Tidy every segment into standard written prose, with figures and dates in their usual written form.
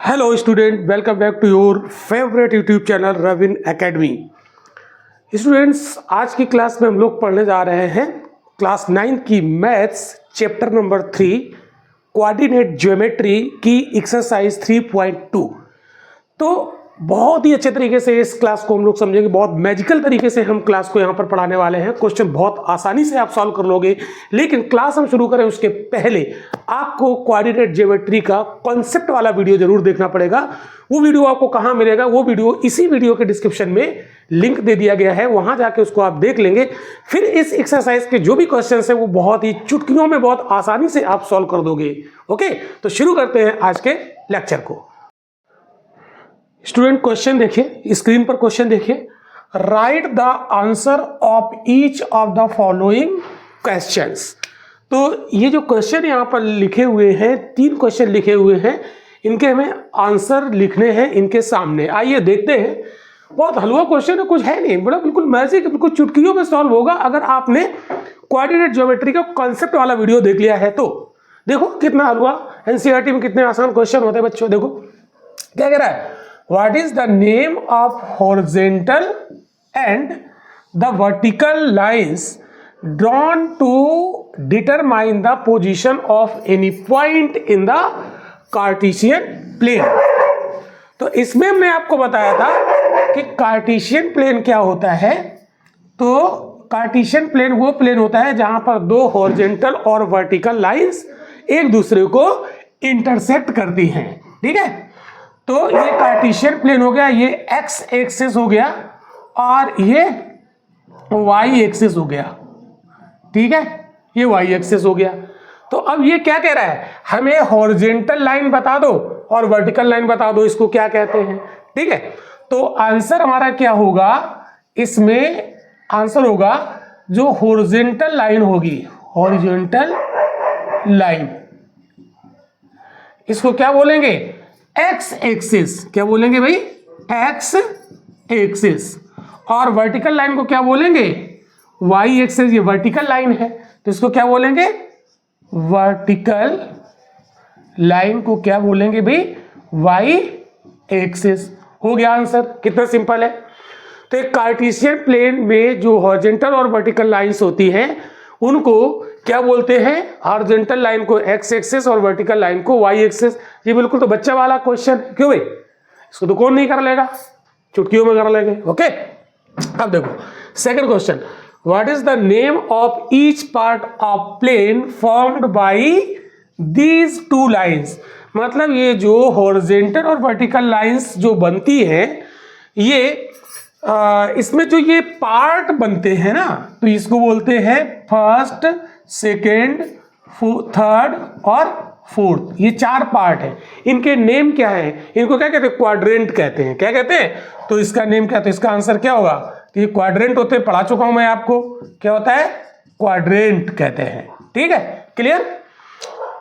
Hello student, welcome back to your favourite YouTube channel Ravin academy. Students, आज की class में हम लोग पढ़ने जा रहे हैं क्लास 9 की maths chapter number 3 coordinate geometry की एक्सरसाइज 3.2। तो बहुत ही अच्छे तरीके से इस क्लास को हम लोग समझेंगे। बहुत मैजिकल तरीके से हम क्लास को यहाँ पर पढ़ाने वाले हैं। क्वेश्चन बहुत आसानी से आप सॉल्व कर लोगे। लेकिन क्लास हम शुरू करें उसके पहले आपको कोऑर्डिनेट ज्योमेट्री का कॉन्सेप्ट वाला वीडियो जरूर देखना पड़ेगा। वो वीडियो आपको कहाँ मिलेगा? वो वीडियो इसी वीडियो के डिस्क्रिप्शन में लिंक दे दिया गया है, वहां जाके उसको आप देख लेंगे। फिर इस एक्सरसाइज के जो भी क्वेश्चन है वो बहुत ही चुटकियों में बहुत आसानी से आप सॉल्व कर दोगे। ओके, तो शुरू करते हैं आज के लेक्चर को। स्टूडेंट, क्वेश्चन देखिए, स्क्रीन पर क्वेश्चन देखिए। Right the answer of each of the following questions. तो ये जो क्वेश्चन यहाँ पर लिखे हुए हैं, 3 क्वेश्चन लिखे हुए हैं, इनके हमें आंसर लिखने हैं इनके सामने। आइए देखते हैं। बहुत हलवा क्वेश्चन है, कुछ है नहीं, बड़ा बिल्कुल मैजिक, बिल्कुल चुटकियों में सॉल्व होगा अगर आपने कोऑर्डिनेट ज्योमेट्री का कॉन्सेप्ट वाला वीडियो देख लिया है तो। देखो कितना हलवा, एनसीईआरटी में कितने आसान क्वेश्चन होते हैं बच्चों। देखो क्या कह रहा है, what is the name of horizontal and the vertical lines drawn to determine the position of any point in the Cartesian plane। तो इसमें मैं आपको बताया था कि कार्टेशियन प्लेन क्या होता है। तो कार्टेशियन प्लेन वो प्लेन होता है जहां पर 2 हॉरिजॉन्टल और वर्टिकल लाइंस एक दूसरे को इंटरसेक्ट करती हैं। ठीक है, तो ये कार्टेशियन प्लेन हो गया, ये एक्स एक्सिस हो गया और ये वाई एक्सिस हो गया। ठीक है, ये वाई एक्सिस हो गया। तो अब ये क्या कह रहा है, हमें हॉरिजॉन्टल लाइन बता दो और वर्टिकल लाइन बता दो, इसको क्या कहते हैं। ठीक है, तो आंसर हमारा क्या होगा, इसमें आंसर होगा जो हॉरिजॉन्टल लाइन होगी, हॉरिजॉन्टल लाइन, इसको क्या बोलेंगे, एक्स एक्सिस। क्या बोलेंगे भाई, एक्स एक्सिस। और वर्टिकल लाइन को क्या बोलेंगे, वाई एक्सिस। ये वर्टिकल लाइन है तो इसको क्या बोलेंगे, वर्टिकल लाइन को क्या बोलेंगे भाई, वाई एक्सिस। हो गया आंसर, कितना सिंपल है। तो एक कार्टेशियन प्लेन में जो हॉरिजॉन्टल और वर्टिकल लाइंस होती हैं उनको क्या बोलते हैं, हॉरिजॉन्टल लाइन को एक्स एक्सिस और वर्टिकल लाइन को वाई एक्सिस। ये बिल्कुल तो बच्चा वाला क्वेश्चन, क्यों भाई, इसको तो कौन नहीं कर लेगा, चुटकियों में कर लेंगे। ओके, अब देखो second question, what is the name of each part of plane formed by these 2 lines. मतलब ये जो हॉरिजॉन्टल और वर्टिकल लाइंस जो बनती हैं, ये इसमें जो ये पार्ट बनते हैं ना, तो इसको बोलते हैं फर्स्ट, सेकेंड, थर्ड और फोर्थ। ये 4 पार्ट है, इनके नेम क्या है, इनको क्या कहते हैं, क्वाड्रेंट कहते हैं। क्या कहते हैं, तो इसका नेम क्या, तो इसका आंसर क्या होगा, तो ये क्वाड्रेंट होते हैं, पढ़ा चुका हूं मैं आपको, क्या होता है, क्वाड्रेंट कहते हैं। ठीक है, क्लियर।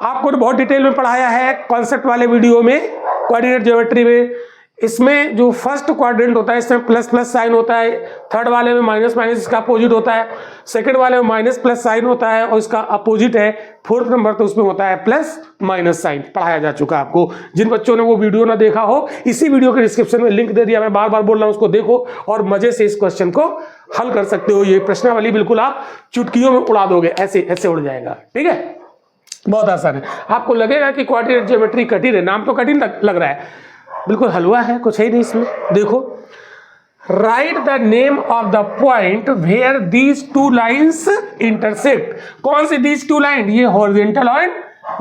आपको तो बहुत डिटेल में पढ़ाया है कॉन्सेप्ट वाले वीडियो में कोऑर्डिनेट ज्योमेट्री में। इसमें जो फर्स्ट क्वाड्रेंट होता है इसमें प्लस प्लस साइन होता है, थर्ड वाले में माइनस माइनस इसका अपोजिट होता है, सेकंड वाले में माइनस प्लस साइन होता है और इसका अपोजिट है, फोर्थ नंबर तो उसमें होता है प्लस माइनस साइन। पढ़ाया जा चुका है आपको। जिन बच्चों ने वो वीडियो ना देखा हो, इसी वीडियो के डिस्क्रिप्शन में लिंक दे दिया, मैं बार बार बोल रहा हूं, उसको देखो और मजे से इस क्वेश्चन को हल कर सकते हो। ये प्रश्नावली बिल्कुल आप चुटकियों में उड़ा दोगे, ऐसे ऐसे उड़ जाएगा। ठीक है, बहुत आसान है। आपको लगेगा कि कोऑर्डिनेट ज्योमेट्री कठिन है, नाम तो कठिन लग रहा है, बिल्कुल हलवा है, कुछ है नहीं इसमें। देखो, write the name of the point where these 2 lines intersect. कौन सी दीज 2 लाइन, ये हॉरिजॉन्टल और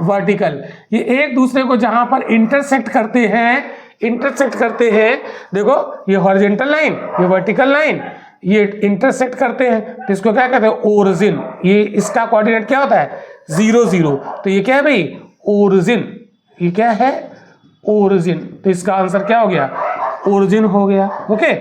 वर्टिकल, ये एक दूसरे को जहां पर इंटरसेक्ट करते हैं, इंटरसेक्ट करते हैं। देखो ये हॉरिजॉन्टल लाइन, ये वर्टिकल लाइन, ये इंटरसेक्ट करते हैं, तो इसको क्या कहते हैं, ओरिजिन। ये इसका कोऑर्डिनेट क्या होता है, 0 0। तो ये क्या है भाई, ओरिजिन। ये क्या है, ओरिजिन। तो इसका आंसर क्या हो गया, ओरिजिन हो गया। ओके,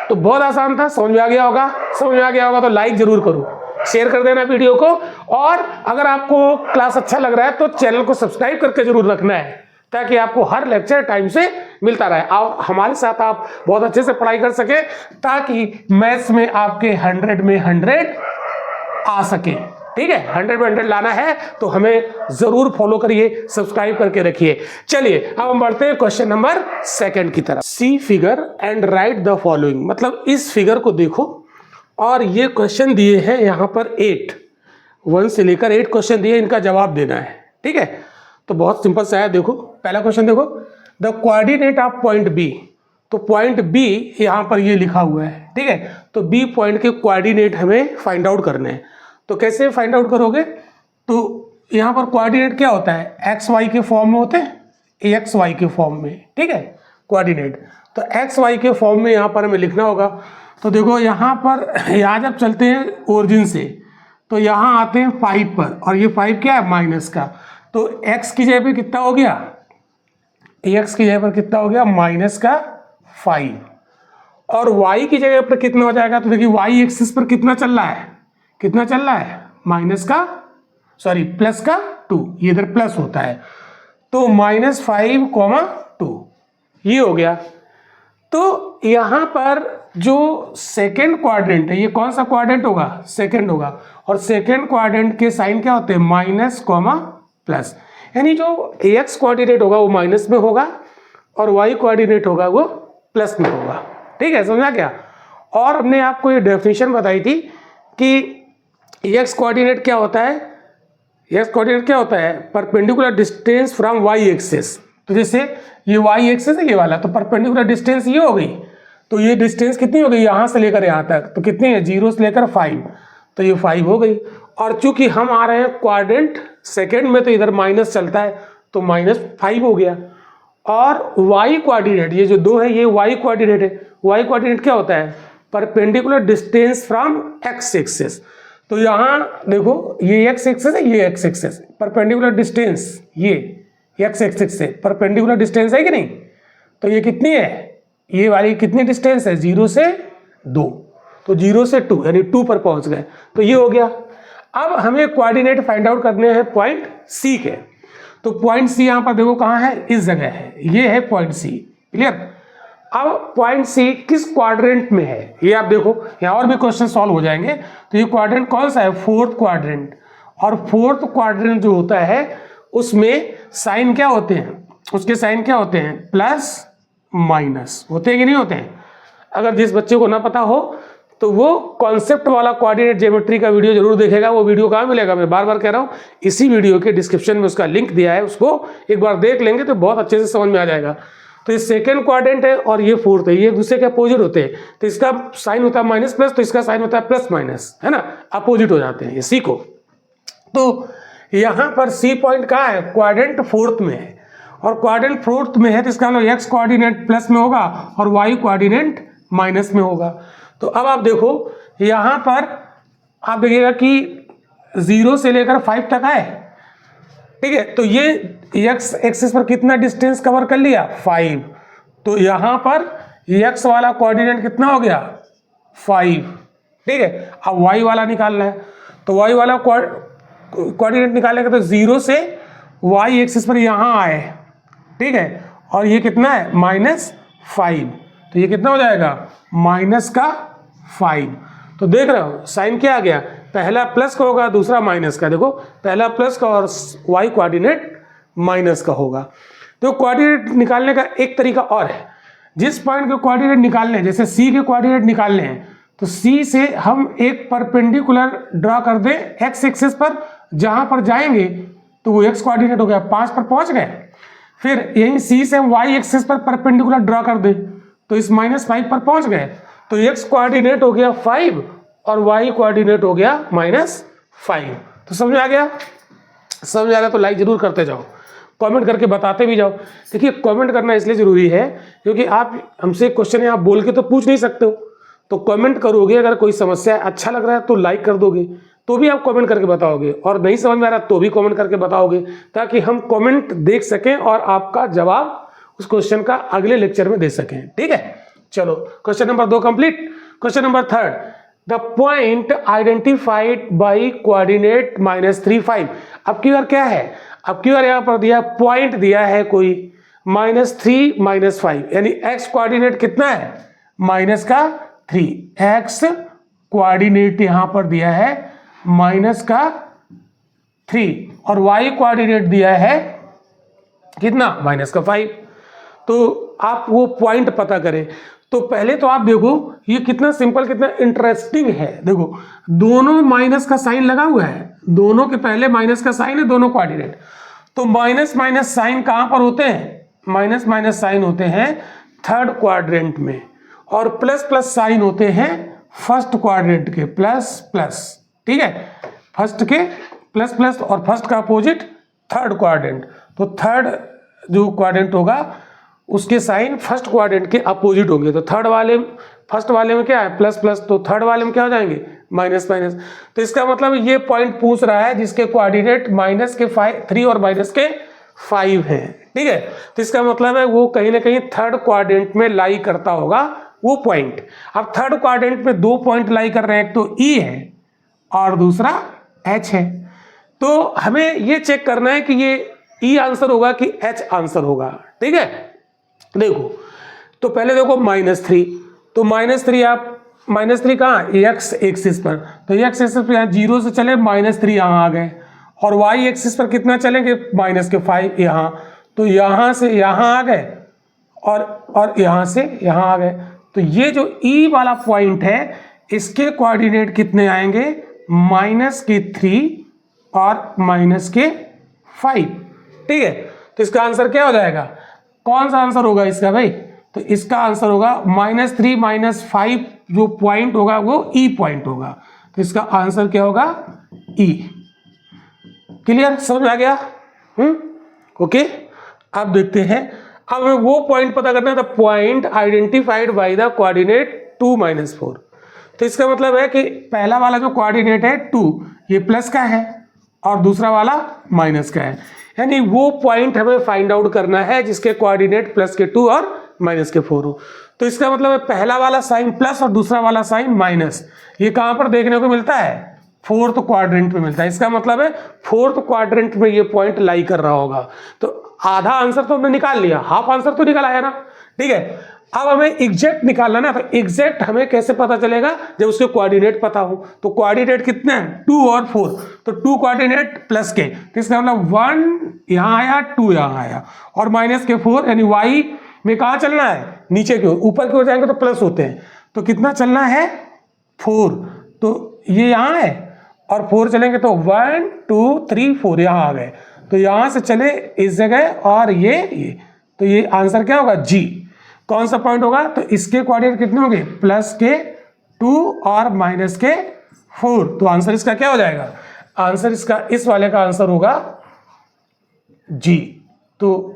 तो बहुत आसान था, समझ में आ गया होगा। समझ में आ गया होगा तो लाइक जरूर करो, शेयर कर देना वीडियो को, और अगर आपको क्लास अच्छा लग रहा है तो चैनल को सब्सक्राइब करके जरूर रखना है, ताकि आपको हर लेक्चर टाइम से मिलता रहे और हमारे साथ आप बहुत अच्छे से पढ़ाई कर सके, ताकि मैथ्स में आपके 100 में 100 आ सके। ठीक है, 100 में 100 लाना है तो हमें जरूर फॉलो करिए, सब्सक्राइब करके रखिए। चलिए अब हम बढ़ते हैं क्वेश्चन नंबर 2 की तरफ। See figure and write the following, मतलब इस फिगर को देखो और ये क्वेश्चन दिए हैं यहाँ पर 1 से लेकर 8 क्वेश्चन दिए, इनका जवाब देना है। ठीक है, तो बहुत सिंपल सा है। देखो पहला क्वेश्चन देखो, the coordinate of point B, तो पॉइंट बी यहाँ पर ये लिखा हुआ है। ठीक है, तो बी पॉइंट के कोऑर्डिनेट हमें फाइंड आउट करने हैं। तो कैसे फाइंड आउट करोगे, तो यहाँ पर कोऑर्डिनेट क्या होता है, एक्स वाई के फॉर्म में होते हैं, एक्स वाई के फॉर्म में। ठीक है, कोऑर्डिनेट तो एक्स वाई के फॉर्म में यहाँ पर हमें लिखना होगा। तो देखो यहाँ पर यहाँ जब चलते हैं ओरिजिन से तो यहाँ आते हैं 5 पर, और ये 5 क्या है, माइनस का। तो x की जगह पे कितना हो गया, x की जगह पर कितना हो गया, माइनस का 5, और y की जगह पर कितना हो जाएगा, तो देखिए y एक्सिस पर कितना चल रहा है, कितना चल रहा है, माइनस का प्लस का 2, ये इधर प्लस होता है, तो -5, 2 ये हो गया। तो यहाँ पर जो सेकेंड क्वाड्रेंट है, ये कौन सा क्वाड्रेंट होगा, सेकेंड होगा, और सेकेंड क्वाड्रेंट के साइन क्या होते हैं, माइनस, प्लस, यानी जो एक्स कोऑर्डिनेट होगा वो माइनस में होगा और वाई कोऑर्डिनेट होगा वो प्लस में होगा। ठीक है, समझा क्या। और हमने आपको ये डेफिनेशन बताई थी कि एक्स कोऑर्डिनेट क्या होता है, एक्स कोऑर्डिनेट क्या होता है, perpendicular distance from Y axis. तो जैसे ये वाई एक्सिस है ये वाला, तो परपेंडिकुलर डिस्टेंस ये हो गई, तो ये डिस्टेंस कितनी हो गई यहाँ से लेकर यहाँ तक, तो कितनी है, 0 से लेकर 5, तो ये 5 हो गई। और चूंकि हम आ रहे हैं क्वाड्रेंट सेकेंड में, तो इधर माइनस चलता है, तो -5 हो गया। और वाई कोऑर्डिनेट, ये जो 2 है ये वाई कोऑर्डिनेट है। वाई कोऑर्डिनेट क्या होता है, perpendicular distance from x axis. तो यहाँ देखो ये एक्स एक्सिस है, ये एक्स एक्सिस, परपेंडिकुलर डिस्टेंस ये एक्स एक्सिस से परपेंडिकुलर डिस्टेंस है कि नहीं, तो ये कितनी है, ये वाली कितनी डिस्टेंस है, 0 से 2, तो 0 से 2 यानी 2 पर पहुंच गए, तो ये हो गया। अब हमें कोऑर्डिनेट फाइंड आउट करने हैं पॉइंट सी के। तो पॉइंट सी यहाँ पर देखो कहाँ है, इस जगह है, ये है पॉइंट सी, क्लियर। अब पॉइंट सी किस क्वाड्रेंट में है, ये आप देखो, यहाँ और भी क्वेश्चन सॉल्व हो जाएंगे। तो ये क्वाड्रेंट कौन सा है, 4th क्वाड्रेंट, और 4th क्वाड्रेंट जो होता है उसमें साइन क्या होते हैं, उसके साइन क्या होते हैं, प्लस माइनस होते हैं कि नहीं होते हैं। अगर जिस बच्चे को ना पता हो तो वो कॉन्सेप्ट वाला कोऑर्डिनेट ज्योमेट्री का वीडियो जरूर देखेगा। वो वीडियो कहाँ मिलेगा, मैं बार बार कह रहा हूँ, इसी वीडियो के डिस्क्रिप्शन में उसका लिंक दिया है, उसको एक बार देख लेंगे तो बहुत अच्छे से समझ में आ जाएगा। तो ये सेकेंड क्वाड्रेंट है और ये 4th है, ये एक दूसरे के अपोजिट होते हैं, तो इसका साइन होता है माइनस प्लस, तो इसका साइन होता है प्लस माइनस, है ना, अपोजिट हो जाते हैं ये सी को। तो यहाँ पर सी पॉइंट कहाँ है, क्वाड्रेंट 4th में है, और क्वाड्रेंट 4th में है तो इसका मतलब एक्स कोऑर्डिनेट प्लस में होगा और वाई कोऑर्डिनेट माइनस में होगा। तो अब आप देखो यहाँ पर आप देखिएगा कि 0 से लेकर 5 तक आए, ठीक है, तो ये एक्स एक्सिस पर कितना डिस्टेंस कवर कर लिया, 5, तो यहाँ पर एक्स वाला कोऑर्डिनेट कितना हो गया, 5, ठीक है। अब वाई वाला निकालना है, तो वाई वाला कोऑर्डिनेट निकालेगा तो 0 से वाई एक्सिस पर यहाँ आए, ठीक है, और ये कितना है, -5, तो ये कितना हो जाएगा, -5। तो देख रहे हो साइन क्या आ गया, पहला प्लस का होगा दूसरा माइनस का, देखो पहला प्लस का और वाई कोऑर्डिनेट माइनस का होगा। तो कोऑर्डिनेट निकालने का एक तरीका और है, जिस पॉइंट के कोऑर्डिनेट निकालने हैं, जैसे सी के कोऑर्डिनेट निकालने हैं, तो सी से हम एक परपेंडिकुलर ड्रा कर दें एक्स एक्सिस पर, जहां पर जाएंगे तो वो एक्स कोऑर्डिनेट हो गया, 5 पर पहुंच गए। फिर यहीं सी से हम वाई एक्सिस पर परपेंडिकुलर ड्रा कर दें तो इस -5 पर पहुंच गए, तो एक्स कोऑर्डिनेट हो गया 5 और वाई कोऑर्डिनेट हो गया -5। तो समझ आ गया, समझ आ गया तो लाइक जरूर करते जाओ, कमेंट करके बताते भी जाओ। देखिए कमेंट करना इसलिए जरूरी है क्योंकि आप हमसे क्वेश्चन है, आप बोल के तो पूछ नहीं सकते हो, तो कमेंट करोगे। अगर कोई समस्या अच्छा लग रहा है तो लाइक कर दोगे, तो भी आप कमेंट करके बताओगे, और नहीं समझ में आ रहा तो भी कमेंट करके बताओगे, ताकि हम कमेंट देख सकें और आपका जवाब उस क्वेश्चन का अगले लेक्चर में दे सकें। ठीक है, चलो question number 2 complete. Question number 3, the point identified by coordinate -3, 5। अब की बार क्या है, अब की बार यहाँ पर दिया पॉइंट दिया है कोई -3 -5, यानी एक्स कोऑर्डिनेट कितना है, -3, एक्स कोऑर्डिनेट यहाँ पर दिया है -3, 3 और y कोऑर्डिनेट दिया है कितना -5। तो आप वो पॉइंट पता करें। तो पहले तो आप देखो ये कितना सिंपल, कितना इंटरेस्टिंग है। देखो दोनों में माइनस का साइन लगा हुआ है, दोनों के पहले माइनस का साइन है, दोनों कोऑर्डिनेट। तो माइनस माइनस साइन कहां पर होते हैं? माइनस माइनस साइन होते हैं थर्ड क्वाड्रेंट में, और प्लस प्लस साइन होते हैं फर्स्ट क्वाड्रेंट के, प्लस प्लस। ठीक है, फर्स्ट के प्लस प्लस और फर्स्ट का अपोजिट थर्ड क्वाड्रेंट। तो थर्ड जो क्वाड्रेंट होगा उसके साइन फर्स्ट क्वाड्रेंट के अपोजिट होंगे। तो फर्स्ट वाले में क्या है? प्लस प्लस, तो थर्ड वाले में क्या हो जाएंगे? Minus minus. तो इसका मतलब ये पॉइंट पूछ रहा है जिसके कोऑर्डिनेट -3 और -5 है। ठीक है, तो इसका मतलब है वो कहीं ना कहीं थर्ड क्वाड्रेंट में लाई करता होगा वो पॉइंट। अब थर्ड क्वाड्रेंट में 2 पॉइंट लाई कर रहे हैं, एक तो E है और दूसरा H है। तो हमें ये चेक करना है कि ये E आंसर होगा कि H आंसर होगा। ठीक है, देखो तो पहले देखो -3, तो -3 आप -3 कहाँ? एक्स एक्सिस पर। तो एक्स एक्सिस पर यहाँ 0 से चले -3 यहाँ आ गए, और वाई एक्सिस पर कितना चलेंगे? -5 यहाँ। तो यहाँ से यहाँ आ गए और यहाँ से यहाँ आ गए। तो ये जो E वाला पॉइंट है इसके कोऑर्डिनेट कितने आएंगे? -3 और -5। ठीक है, तो इसका आंसर क्या हो जाएगा? कौन सा आंसर होगा इसका भाई? तो इसका आंसर होगा -3 -5 जो पॉइंट होगा वो E पॉइंट होगा। तो इसका आंसर क्या होगा? E। क्लियर, समझ आ गया? ओके, अब देखते हैं। अब हमें वो पॉइंट पता करना है, the point identified by the coordinate 2 -4। तो इसका मतलब है कि पहला वाला जो कोऑर्डिनेट है 2, ये प्लस का है और दूसरा वाला माइनस का है। यानी वो पॉइंट हमें फाइंड आउट करना है जिसके कोऑर्डिनेट +2 और -4 हो। तो इसका मतलब है पहला वाला साइन प्लस और दूसरा वाला साइन माइनस, ये कहां पर देखने को मिलता है? 4th क्वाड्रेंट में मिलता है। इसका मतलब है 4th क्वाड्रेंट में ये पॉइंट लाई कर रहा होगा। तो आधा आंसर तो हमने निकाल लिया, हाफ आंसर तो निकल आया ना। ठीक है, अब हमें एग्जैक्ट निकालना ना। तो एग्जैक्ट हमें कैसे पता चलेगा? जब उसके कोऑर्डिनेट पता हो। तो कोऑर्डिनेट कितने हैं? 2 और 4। तो 2 कोऑर्डिनेट प्लस के, तो इसका मतलब 1 यहाँ आया, 2 यहाँ आया, और -4 यानी y में कहाँ चलना है? नीचे की ओर। ऊपर की ओर जाएंगे तो प्लस होते हैं। तो कितना चलना है? 4। तो ये यहाँ है और 4 चलेंगे तो 1 2 3 4 यहाँ आ गए। तो यहाँ से चले इस जगह और ये। तो ये आंसर क्या होगा? G। कौन सा पॉइंट होगा? तो इसके कोऑर्डिनेट कितने होंगे? +2 और -4। तो आंसर इसका क्या हो जाएगा? आंसर इसका, इस वाले का आंसर होगा G। तो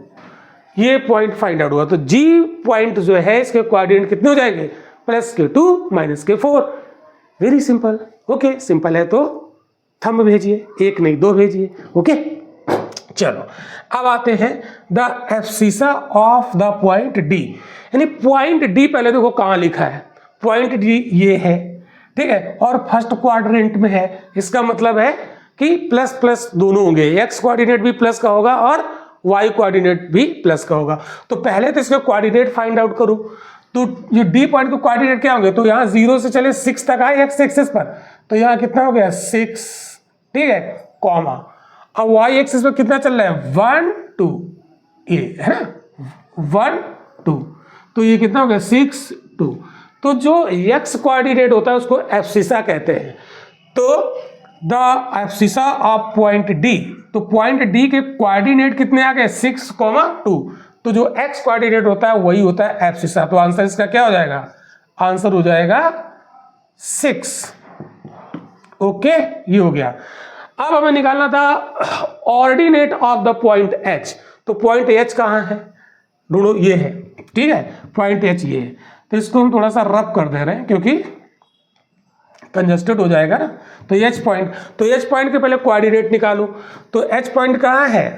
ये पॉइंट फाइंड आउट हुआ। तो G पॉइंट जो है इसके कोऑर्डिनेट कितने हो जाएंगे? +2 -4। Very simple. ओके, सिंपल है तो थंब भेजिए, 1 नहीं 2 भेजिए। ओके, चलो अब आते हैं the abscissa of the point D। यानी पॉइंट D पहले देखो कहां लिखा है? पॉइंट D ये है, ठीक है, और फर्स्ट क्वाड्रेंट में है। इसका मतलब है कि प्लस प्लस दोनों होंगे, एक्स कोऑर्डिनेट भी प्लस का होगा और वाई कोऑर्डिनेट भी प्लस का होगा। तो पहले तो इसके कोऑर्डिनेट फाइंड आउट करो। तो ये D पॉइंट के कोऑर्डिनेट क्या होंगे? तो यहाँ 0 से चले 6 तक आए एक्स एक्सिस पर, तो यहाँ कितना हो गया? 6। ठीक है, कॉमा। अब वाई एक्सिस पर कितना चल रहा है? 1 2, ये है ना, 1 2। तो ये कितना हो गया? 6 2। तो जो एक्स कोऑर्डिनेट होता है उसको एब्सिसा कहते हैं। तो the abscissa of point D, तो पॉइंट D के कोऑर्डिनेट कितने आ गए? 6, 2। तो जो एक्स कोऑर्डिनेट होता है वही होता है एब्सिसा। तो आंसर इसका क्या हो जाएगा? आंसर हो जाएगा 6। ओके, ये हो गया। अब हमें निकालना था ordinate of the point H। तो पॉइंट H कहाँ है? ढूंढो, ये है। ठीक है, पॉइंट H ये है। तो इसको हम थोड़ा सा रब कर दे रहे हैं क्योंकि कंजस्टेड हो जाएगा ना। तो H पॉइंट, तो H पॉइंट के पहले कोऑर्डिनेट निकालो। तो H पॉइंट कहाँ है?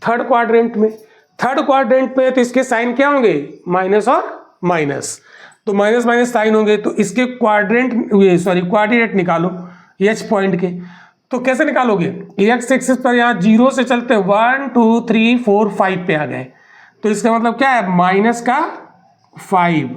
थर्ड क्वाड्रेंट में। थर्ड क्वाड्रेंट में तो इसके साइन क्या होंगे? माइनस और माइनस। तो माइनस माइनस साइन होंगे। तो इसके कोऑर्डिनेट निकालो H पॉइंट के। तो कैसे निकालोगे? एक्स एक्सिस पर यहाँ 0 से चलते 1 2 3 4 5 पे आ गए। तो इसका मतलब क्या है? -5।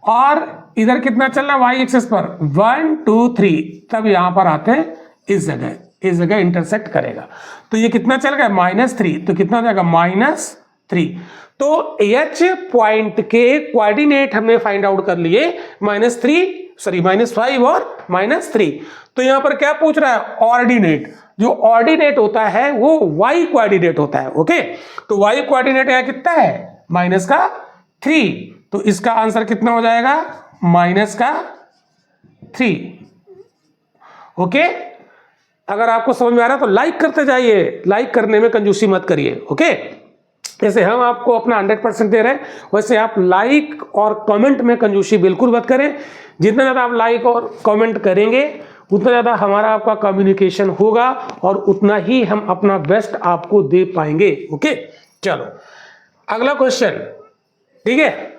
और इधर कितना चलना? वाई एक्सिस पर 1 2 3, तब यहां पर आते हैं इस जगह। इस जगह इंटरसेक्ट करेगा। तो ये कितना चल गया -3, तो कितना हो जाएगा -3। तो H पॉइंट के कोऑर्डिनेट हमने फाइंड आउट कर लिए -5 और -3। तो यहां पर क्या पूछ रहा है ऑर्डिनेट, जो ऑर्डिनेट होता है वो y कोऑर्डिनेट होता है। ओके, तो y कोऑर्डिनेट यहां कितना है -3, तो इसका आंसर कितना हो जाएगा -3। ओके, अगर आपको समझ में आ रहा है तो लाइक करते जाइए, लाइक करने में कंजूसी मत करिए। ओके, जैसे हम आपको अपना 100% दे रहे हैं, वैसे आप लाइक और कमेंट में कंजूसी बिल्कुल मत करें। जितना ज़्यादा आप लाइक और कमेंट करेंगे उतना ज़्यादा हमारा आपका कम्युनिकेशन होगा और उतना ही हम अपना बेस्ट आपको दे पाएंगे। ओके, चलो अगला क्वेश्चन, ठीक है,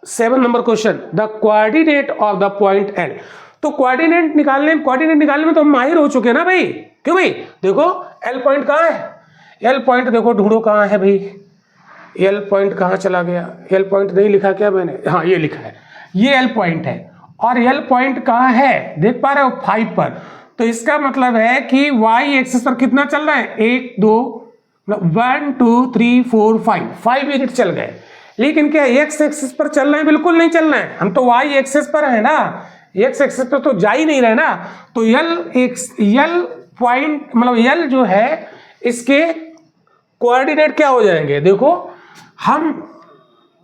7 number question, the coordinate of the point L। तो कोऑर्डिनेट निकालने में तो हम माहिर हो चुके हैं ना भाई। क्यों भाई, देखो L पॉइंट कहाँ है, L पॉइंट देखो ढूंढो कहाँ है भाई, L पॉइंट कहाँ चला गया, L पॉइंट नहीं लिखा क्या मैंने, हाँ ये लिखा है, ये L पॉइंट है। और L पॉइंट कहाँ है देख पा रहे हो 5 पर। तो इसका मतलब है कि y एक्सिस पर कितना चल रहा है 1 2 1 2 3 4 5 यूनिट चल गए। लेकिन क्या x एक्सिस पर चल रहे हैं, बिल्कुल नहीं चल रहे हैं, हम तो y एक्सिस पर है ना, x एक्सिस पर तो जा ही नहीं रहे ना। तो L पॉइंट मतलब L जो है इसके कोऑर्डिनेट क्या हो जाएंगे, देखो हम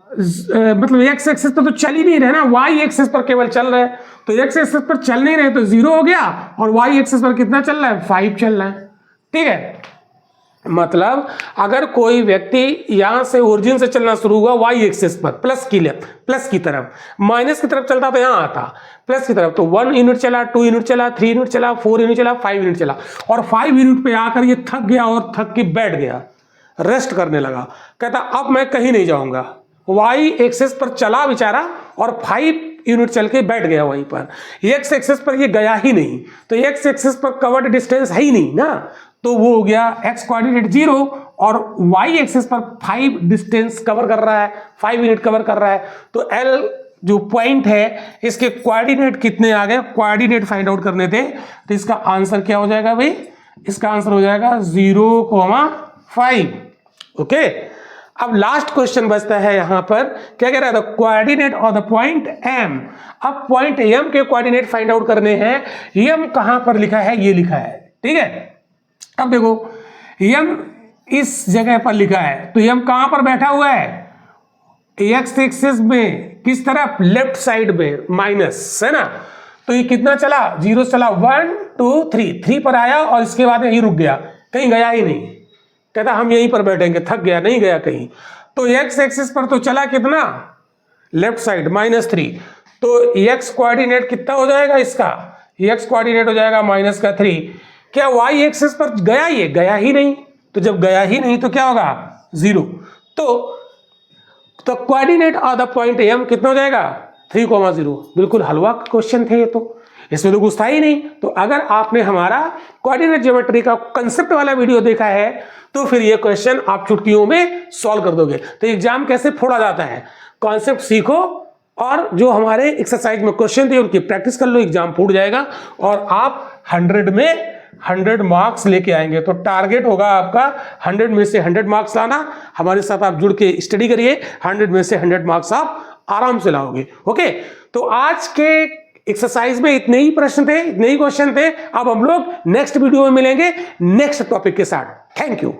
मतलब x एक्सिस पर तो चल ही नहीं रहे ना, y एक्सिस पर केवल चल रहे हैं। तो x एक्सिस पर चल नहीं रहे तो 0 हो गया, और y एक्सिस पर कितना चल रहा है 5 चल रहा है। ठीक है, मतलब अगर कोई व्यक्ति यहां से ओरिजिन से चलना शुरू हुआ y एक्सिस पर प्लस की तरफ, माइनस की तरफ चलता तो यहां आता प्लस की तरफ, तो 1 यूनिट चला, 2 यूनिट चला, 3 यूनिट चला, 4 यूनिट चला, 5 यूनिट चला, और 5 यूनिट पे आकर ये थक गया और थक के बैठ गया, रेस्ट करने लगा, कहता अब मैं कहीं नहीं जाऊंगा। y एक्सिस पर चला बेचारा और 5 यूनिट चल के बैठ गया वहीं पर। x एक्सिस पर ये गया ही नहीं, तो x एक्सिस पर कवर्ड डिस्टेंस है ही नहीं ना, तो वो हो गया x कोऑर्डिनेट 0 और y एक्सिस पर 5 डिस्टेंस कवर कर रहा है, 5 यूनिट कवर कर रहा है। तो L जो पॉइंट है इसके कोऑर्डिनेट कितने आ गए, कोऑर्डिनेट फाइंड आउट करने थे, तो इसका आंसर क्या हो जाएगा भाई, इसका आंसर हो जाएगा 0,5। ओके, अब लास्ट क्वेश्चन बचता है यहां पर, क्या कह रहा है, the coordinate of the point M। अब पॉइंट M के कोऑर्डिनेट फाइंड आउट करने हैं। M कहां पर लिखा है, ये लिखा है, ठीक है। अब देखो M इस जगह पर लिखा है, तो M कहां पर बैठा हुआ है, x एक्सिस में किस तरफ, लेफ्ट साइड में, माइनस है ना। तो ये कितना चला, 0 चला, 1 2 3 पर आया और इसके बाद यहीं रुक गया, कहीं गया ही नहीं, कहता हम यहीं पर बैठेंगे, थक गया, नहीं गया कहीं। तो x एक्सिस पर तो चला कितना, लेफ्ट साइड -3, तो x कोऑर्डिनेट कितना हो जाएगा इसका, x कोऑर्डिनेट हो जाएगा -3। क्या y एक्सिस पर गया, ये गया ही नहीं, तो जब गया ही नहीं तो क्या होगा 0। तो coordinate of the point M कितना हो जाएगा 3,0। बिल्कुल हलवा क्वेश्चन थे ये, तो इसमें तो कुछ था ही नहीं। तो अगर आपने हमारा कोऑर्डिनेट ज्योमेट्री का कंसेप्ट वाला वीडियो देखा है तो फिर ये क्वेश्चन आप चुटकियों में सॉल्व कर दोगे। तो एग्जाम कैसे फोड़ा जाता है, कॉन्सेप्ट सीखो और जो हमारे एक्सरसाइज में क्वेश्चन थे उनकी प्रैक्टिस कर लो, एग्जाम फूट जाएगा और आप 100 में 100 मार्क्स लेके आएंगे। तो टारगेट होगा आपका 100 में से 100 मार्क्स लाना। हमारे साथ आप जुड़ के स्टडी करिए, 100 में से 100 मार्क्स आप आराम से लाओगे। ओके, तो आज के एक्सरसाइज में इतने ही प्रश्न थे, इतने ही क्वेश्चन थे। अब हम लोग नेक्स्ट वीडियो में मिलेंगे नेक्स्ट टॉपिक के साथ। Thank you.